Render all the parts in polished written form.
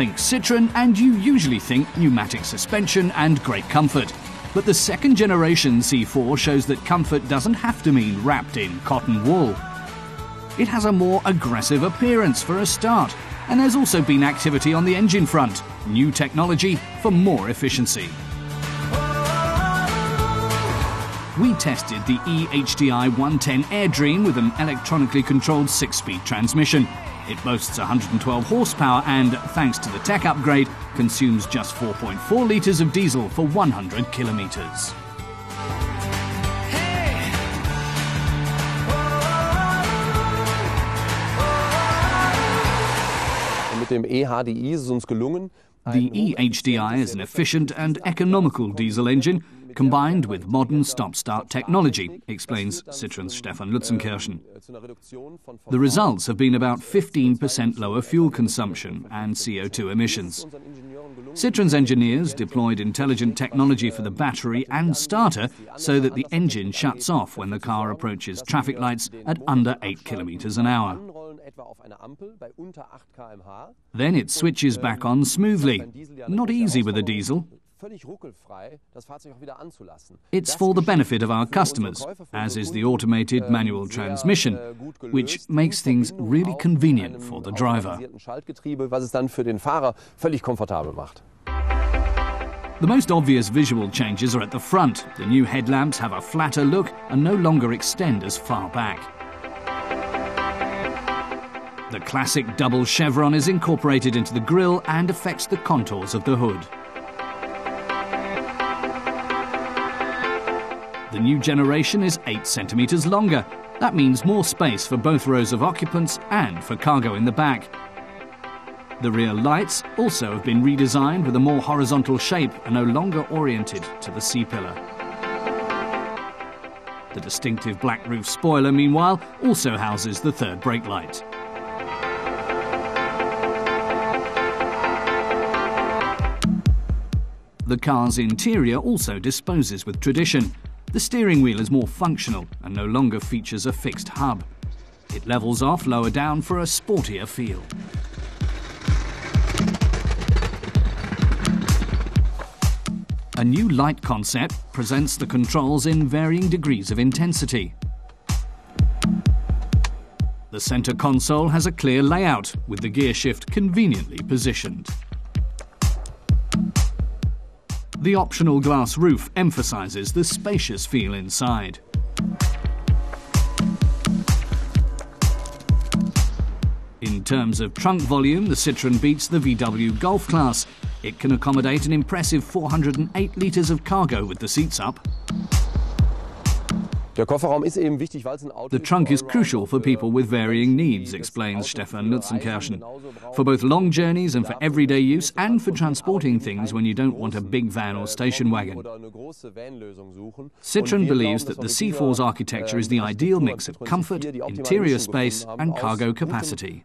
think Citroen and you usually think pneumatic suspension and great comfort. But the second generation C4 shows that comfort doesn't have to mean wrapped in cotton wool. It has a more aggressive appearance for a start, and there's also been activity on the engine front, new technology for more efficiency. We tested the eHDI 110 AirDream with an electronically controlled 6-speed transmission. It boasts 112 horsepower and, thanks to the tech upgrade, consumes just 4.4 litres of diesel for 100 kilometres. The eHDI is an efficient and economical diesel engine combined with modern stop-start technology, explains Citroen's Stefan Lutzenkirchen. The results have been about 15% lower fuel consumption and CO2 emissions. Citroen's engineers deployed intelligent technology for the battery and starter so that the engine shuts off when the car approaches traffic lights at under 8 kilometers an hour. Then it switches back on smoothly. Not easy with a diesel. It's for the benefit of our customers, as is the automated manual transmission, which makes things really convenient for the driver. The most obvious visual changes are at the front. The new headlamps have a flatter look and no longer extend as far back. The classic double chevron is incorporated into the grille and affects the contours of the hood. The new generation is 8 centimetres longer. That means more space for both rows of occupants and for cargo in the back. The rear lights also have been redesigned with a more horizontal shape and no longer oriented to the C-pillar. The distinctive black roof spoiler, meanwhile, also houses the third brake light. The car's interior also disposes with tradition. The steering wheel is more functional and no longer features a fixed hub. It levels off lower down for a sportier feel. A new light concept presents the controls in varying degrees of intensity. The centre console has a clear layout, with the gear shift conveniently positioned. The optional glass roof emphasises the spacious feel inside. In terms of trunk volume, the Citroen beats the VW Golf class. It can accommodate an impressive 408 litres of cargo with the seats up. The trunk is crucial for people with varying needs, explains Stefan Lutzenkirchen. For both long journeys and for everyday use, and for transporting things when you don't want a big van or station wagon. Citroen believes that the C4's architecture is the ideal mix of comfort, interior space and cargo capacity.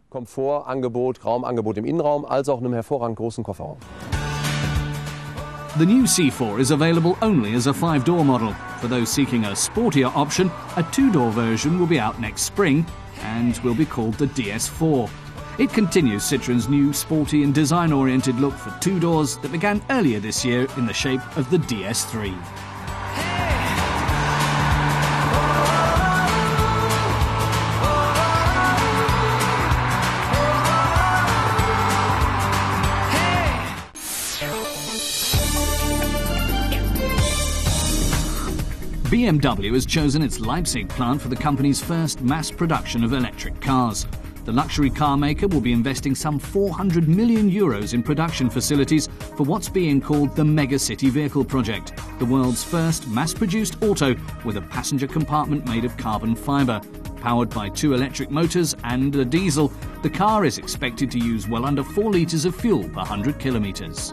The new C4 is available only as a 5-door model. For those seeking a sportier option, a 2-door version will be out next spring and will be called the DS4. It continues Citroen's new sporty and design-oriented look for 2 doors that began earlier this year in the shape of the DS3. BMW has chosen its Leipzig plant for the company's first mass production of electric cars. The luxury car maker will be investing some 400 million euros in production facilities for what's being called the Mega City Vehicle Project, the world's first mass-produced auto with a passenger compartment made of carbon fibre. Powered by 2 electric motors and a diesel, the car is expected to use well under 4 litres of fuel per 100 kilometres.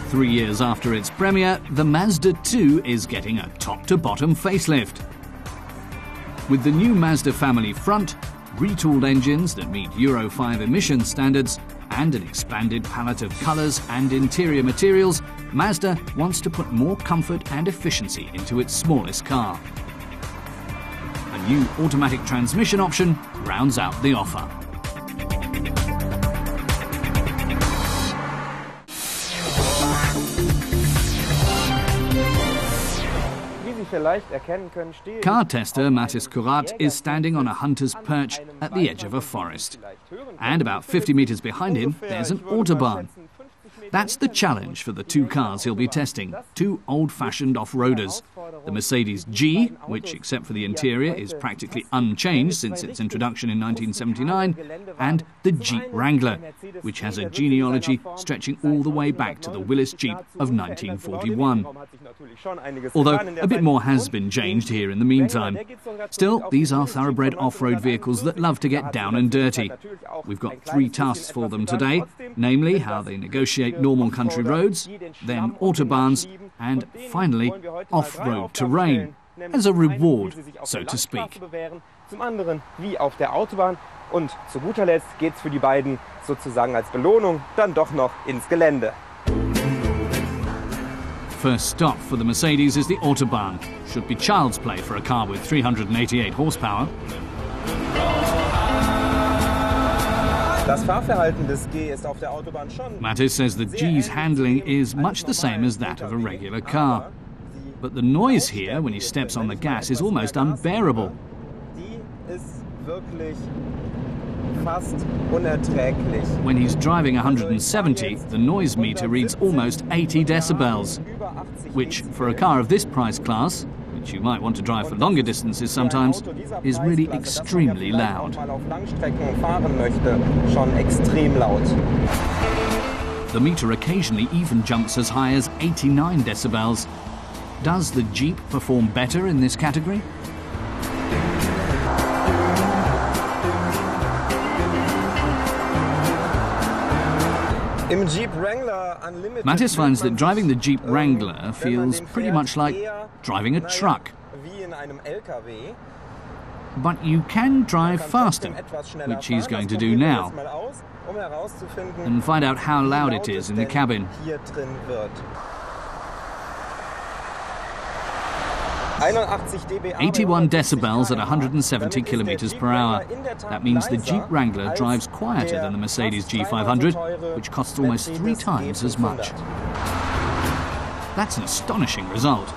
3 years after its premiere, the Mazda 2 is getting a top-to-bottom facelift. With the new Mazda family front, retooled engines that meet Euro 5 emission standards, and an expanded palette of colours and interior materials, Mazda wants to put more comfort and efficiency into its smallest car. A new automatic transmission option rounds out the offer. Car tester Mathis Kurat is standing on a hunter's perch at the edge of a forest. And about 50 metres behind him, there's an Autobahn. That's the challenge for the two cars he'll be testing, two old-fashioned off-roaders. The Mercedes G, which, except for the interior, is practically unchanged since its introduction in 1979, and the Jeep Wrangler, which has a genealogy stretching all the way back to the Willys Jeep of 1941. Although a bit more has been changed here in the meantime. Still, these are thoroughbred off-road vehicles that love to get down and dirty. We've got 3 tasks for them today, namely how they negotiate normal country roads, then autobahns, and finally off-road terrain, as a reward, so to speak. Zum anderen wie auf der Autobahn und zu guter Letzt geht's für die beiden sozusagen als Belohnung dann doch noch ins Gelände. First stop for the Mercedes is the Autobahn. Should be child's play for a car with 388 horsepower. Das Fahrverhalten des G ist auf der Autobahn schon. Mathis says the G's handling is much the same as that of a regular car. But the noise here when he steps on the gas is almost unbearable. Die ist wirklich fast unerträglich. When he's driving 170, the noise meter reads almost 80 decibels, which for a car of this price class, which you might want to drive for longer distances sometimes, is really extremely loud. The meter occasionally even jumps as high as 89 decibels. Does the Jeep perform better in this category? Mathis finds that driving the Jeep Wrangler feels pretty much like driving a truck. But you can drive faster, which he's going to do now, and find out how loud it is in the cabin. 81 decibels at 170 kilometers per hour. That means the Jeep Wrangler drives quieter than the Mercedes G500, which costs almost 3 times as much. That's an astonishing result.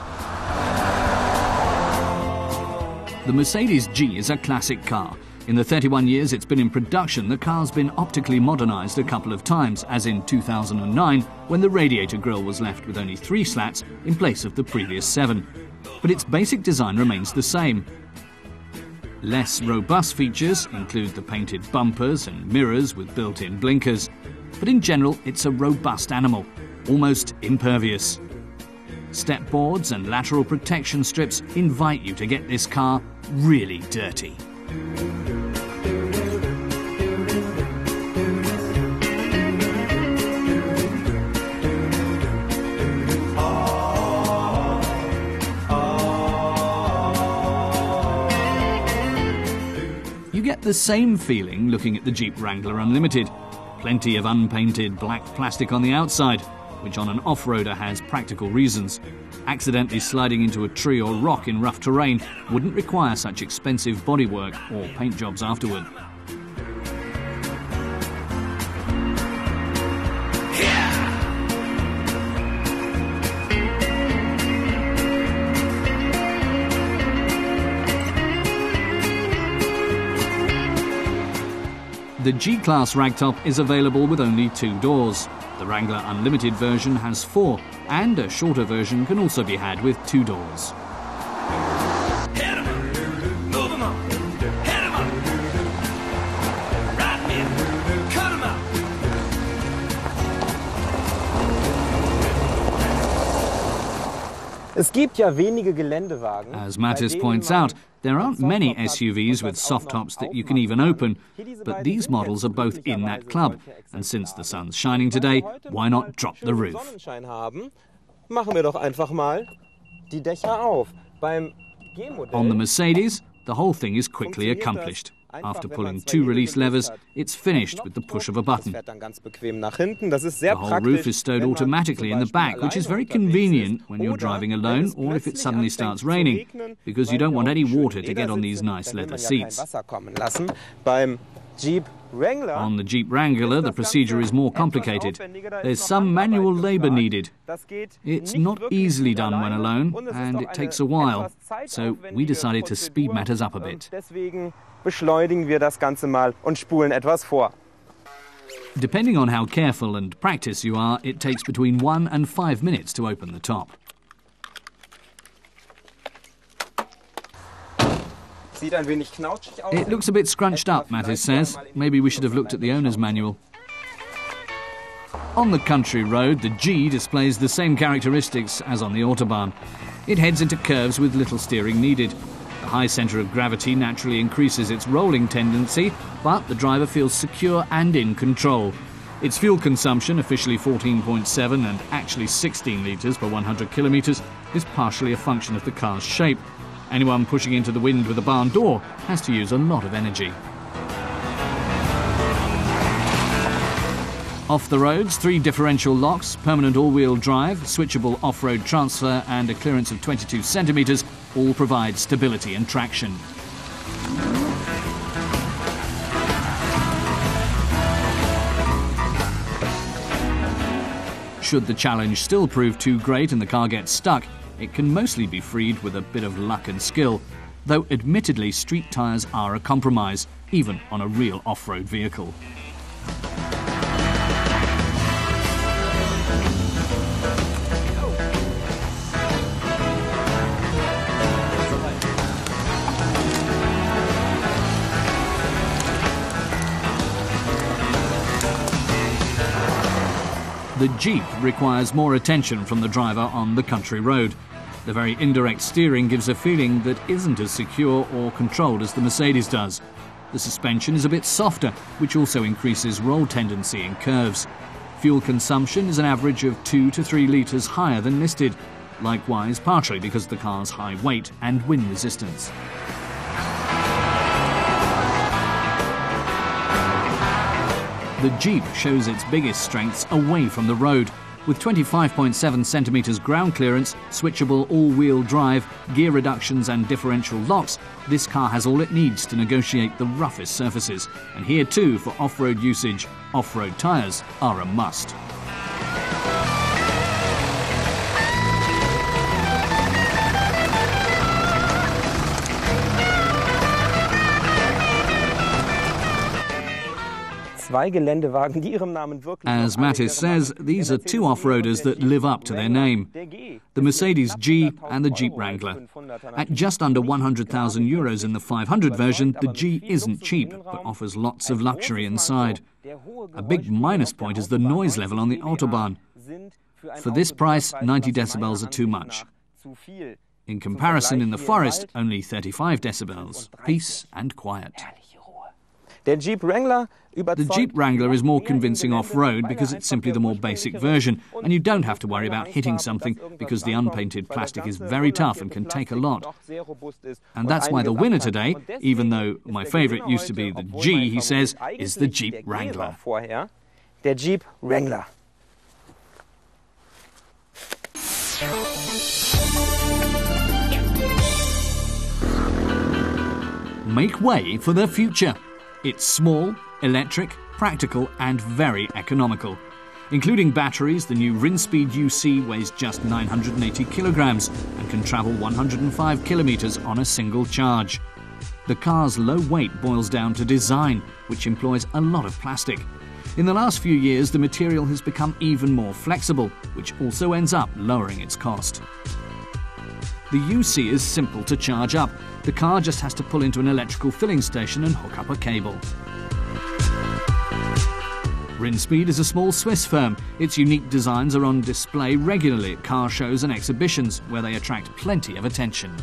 The Mercedes G is a classic car. In the 31 years it's been in production, the car's been optically modernised a couple of times, as in 2009, when the radiator grille was left with only 3 slats in place of the previous 7. But its basic design remains the same. Less robust features include the painted bumpers and mirrors with built-in blinkers. But in general, it's a robust animal, almost impervious. Step boards and lateral protection strips invite you to get this car really dirty. You get the same feeling looking at the Jeep Wrangler Unlimited. Plenty of unpainted black plastic on the outside, which on an off-roader has practical reasons. Accidentally sliding into a tree or rock in rough terrain wouldn't require such expensive bodywork or paint jobs afterward. The G-Class ragtop is available with only 2 doors. The Wrangler Unlimited version has 4, and a shorter version can also be had with 2 doors. As Mathis points out, there aren't many SUVs with soft tops that you can even open, but these models are both in that club, and since the sun's shining today, why not drop the roof? On the Mercedes, the whole thing is quickly accomplished. After pulling 2 release levers, it's finished with the push of a button. The whole roof is stowed automatically in the back, which is very convenient when you're driving alone or if it suddenly starts raining, because you don't want any water to get on these nice leather seats. On the Jeep Wrangler, the procedure is more complicated. There's some manual labour needed. It's not easily done when alone, and it takes a while, so we decided to speed matters up a bit. Depending on how careful and practiced you are, it takes between 1 and 5 minutes to open the top. It looks a bit scrunched up, Mattis says. Maybe we should have looked at the owner's manual. On the country road, the G displays the same characteristics as on the Autobahn. It heads into curves with little steering needed. The high centre of gravity naturally increases its rolling tendency, but the driver feels secure and in control. Its fuel consumption, officially 14.7 and actually 16 litres per 100 kilometres, is partially a function of the car's shape. Anyone pushing into the wind with a barn door has to use a lot of energy. Off the roads, 3 differential locks, permanent all-wheel drive, switchable off-road transfer and a clearance of 22 centimetres all provide stability and traction. Should the challenge still prove too great and the car gets stuck, it can mostly be freed with a bit of luck and skill, though admittedly street tyres are a compromise, even on a real off-road vehicle. The Jeep requires more attention from the driver on the country road. The very indirect steering gives a feeling that isn't as secure or controlled as the Mercedes does. The suspension is a bit softer, which also increases roll tendency in curves. Fuel consumption is an average of 2 to 3 litres higher than listed, likewise partially because of the car's high weight and wind resistance. The Jeep shows its biggest strengths away from the road. With 25.7 centimetres ground clearance, switchable all-wheel drive, gear reductions and differential locks, this car has all it needs to negotiate the roughest surfaces. And here too, for off-road usage, off-road tyres are a must. As Mattis says, these are 2 off-roaders that live up to their name. The Mercedes G and the Jeep Wrangler. At just under 100,000 euros in the 500 version, the G isn't cheap, but offers lots of luxury inside. A big minus point is the noise level on the Autobahn. For this price, 90 decibels are too much. In comparison, in the forest, only 35 decibels. Peace and quiet. The Jeep Wrangler is more convincing off-road because it's simply the more basic version, and you don't have to worry about hitting something because the unpainted plastic is very tough and can take a lot. And that's why the winner today, even though my favourite used to be the G, he says, is the Jeep Wrangler. Der Jeep Wrangler. Make way for the future. It's small, electric, practical and very economical. Including batteries, the new Rinspeed UC weighs just 980 kilograms and can travel 105 kilometers on a single charge. The car's low weight boils down to design, which employs a lot of plastic. In the last few years, the material has become even more flexible, which also ends up lowering its cost. The UC is simple to charge up. The car just has to pull into an electrical filling station and hook up a cable. Rinspeed is a small Swiss firm. Its unique designs are on display regularly at car shows and exhibitions, where they attract plenty of attention.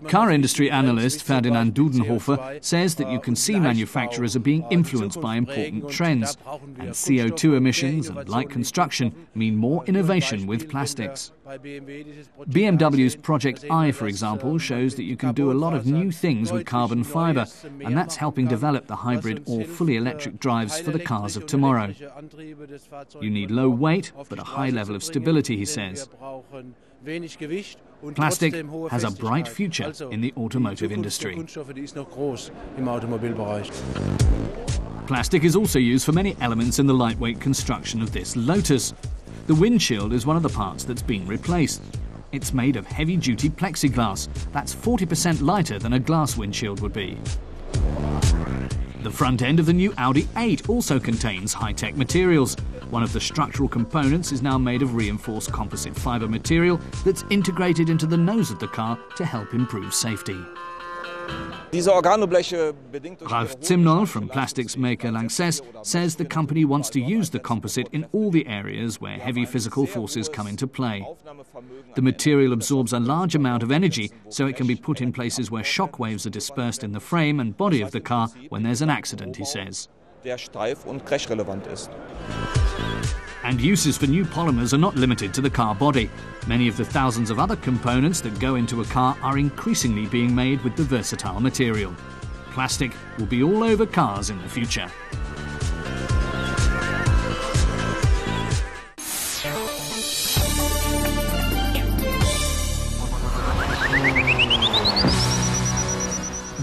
Car industry analyst Ferdinand Dudenhofer says that you can see manufacturers are being influenced by important trends, and CO2 emissions and light construction mean more innovation with plastics. BMW's Project I, for example, shows that you can do a lot of new things with carbon fibre, and that's helping develop the hybrid or fully electric drives for the cars of tomorrow. You need low weight, but a high level of stability, he says. Plastic has a bright future in the automotive industry. Plastic is also used for many elements in the lightweight construction of this Lotus. The windshield is one of the parts that's been replaced. It's made of heavy-duty plexiglass. That's 40% lighter than a glass windshield would be. The front end of the new Audi 8 also contains high-tech materials. One of the structural components is now made of reinforced composite fibre material that's integrated into the nose of the car to help improve safety. Ralf Zimnoll from plastics maker Lanxess says the company wants to use the composite in all the areas where heavy physical forces come into play. The material absorbs a large amount of energy, so it can be put in places where shock waves are dispersed in the frame and body of the car when there's an accident, he says. And uses for new polymers are not limited to the car body. Many of the thousands of other components that go into a car are increasingly being made with the versatile material. Plastic will be all over cars in the future.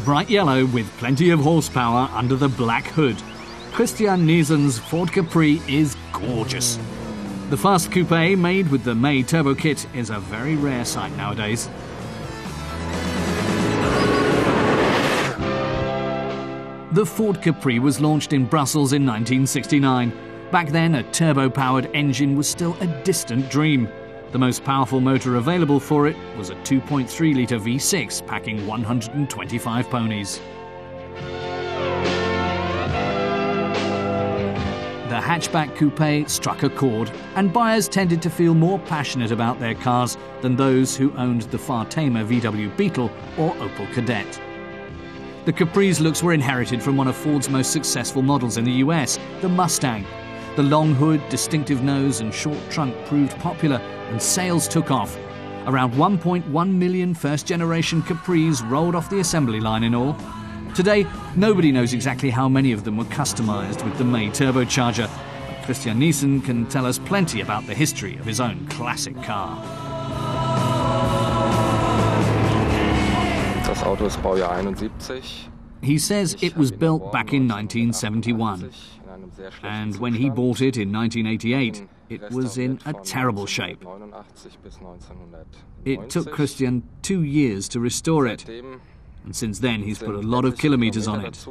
Bright yellow with plenty of horsepower under the black hood. Christian Niesen's Ford Capri is gorgeous. The fast coupe made with the May turbo kit is a very rare sight nowadays. The Ford Capri was launched in Brussels in 1969. Back then, a turbo-powered engine was still a distant dream. The most powerful motor available for it was a 2.3-litre V6 packing 125 ponies. The hatchback coupe struck a chord, and buyers tended to feel more passionate about their cars than those who owned the far tamer VW Beetle or Opel Kadett. The Capri's looks were inherited from one of Ford's most successful models in the US, the Mustang. The long hood, distinctive nose and short trunk proved popular, and sales took off. Around 1.1 million first-generation Capris rolled off the assembly line in all. Today, nobody knows exactly how many of them were customised with the May turbocharger, but Christian Niesen can tell us plenty about the history of his own classic car. Das Auto ist Baujahr 71. He says it was built back in 1971, and when he bought it in 1988, it was in a terrible shape. It took Christian 2 years to restore it. And since then, he's put a lot of kilometres on it.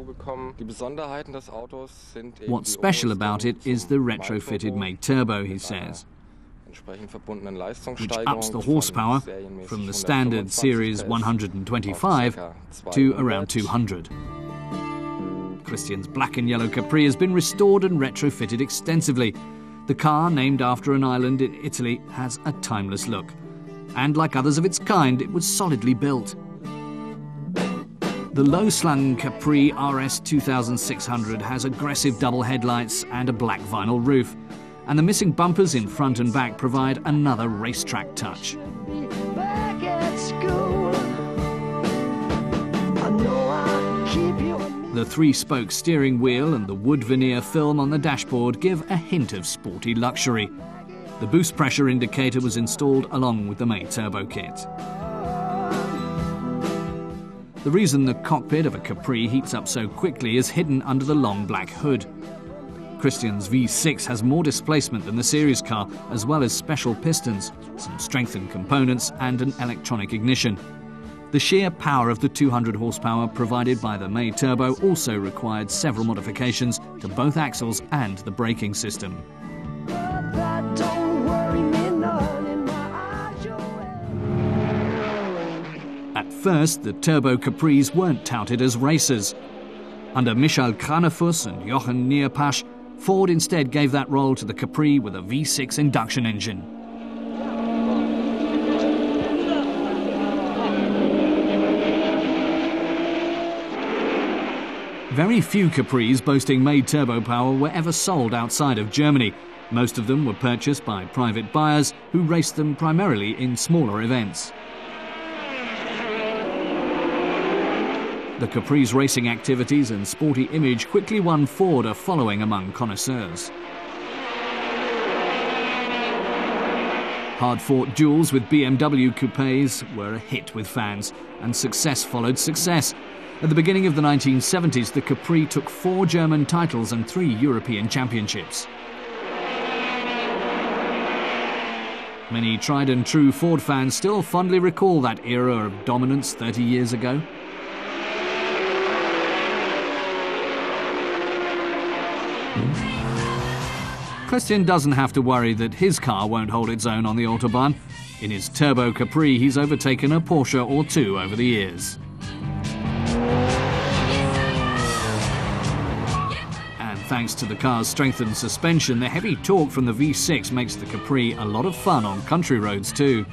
What's special about it is the retrofitted May Turbo, he says, which ups the horsepower from the standard Series 125 to around 200. Christian's black and yellow Capri has been restored and retrofitted extensively. The car, named after an island in Italy, has a timeless look. And like others of its kind, it was solidly built. The low-slung Capri RS 2600 has aggressive double headlights and a black vinyl roof, and the missing bumpers in front and back provide another racetrack touch. The three-spoke steering wheel and the wood veneer film on the dashboard give a hint of sporty luxury. The boost pressure indicator was installed along with the May turbo kit. The reason the cockpit of a Capri heats up so quickly is hidden under the long black hood. Christian's V6 has more displacement than the series car, as well as special pistons, some strengthened components and an electronic ignition. The sheer power of the 200 horsepower provided by the May Turbo also required several modifications to both axles and the braking system. At first, the Turbo Capris weren't touted as racers. Under Michael Kranefuss and Jochen Nierpasch, Ford instead gave that role to the Capri with a V6 induction engine. Very few Capris boasting May turbo power were ever sold outside of Germany. Most of them were purchased by private buyers who raced them primarily in smaller events. The Capri's racing activities and sporty image quickly won Ford a following among connoisseurs. Hard-fought duels with BMW coupes were a hit with fans, and success followed success. At the beginning of the 1970s, the Capri took 4 German titles and 3 European championships. Many tried-and-true Ford fans still fondly recall that era of dominance 30 years ago. Christian doesn't have to worry that his car won't hold its own on the Autobahn. In his turbo Capri, he's overtaken a Porsche or 2 over the years. And thanks to the car's strengthened suspension, the heavy torque from the V6 makes the Capri a lot of fun on country roads too.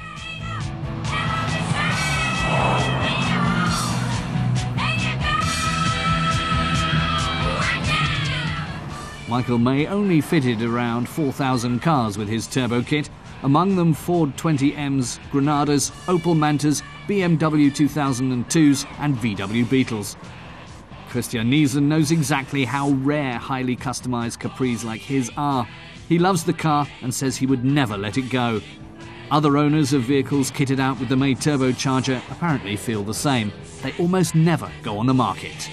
Michael May only fitted around 4,000 cars with his turbo kit, among them Ford 20Ms, Granadas, Opel Mantas, BMW 2002s and VW Beetles. Christian Niesen knows exactly how rare highly customised Capris like his are. He loves the car and says he would never let it go. Other owners of vehicles kitted out with the May turbocharger apparently feel the same. They almost never go on the market.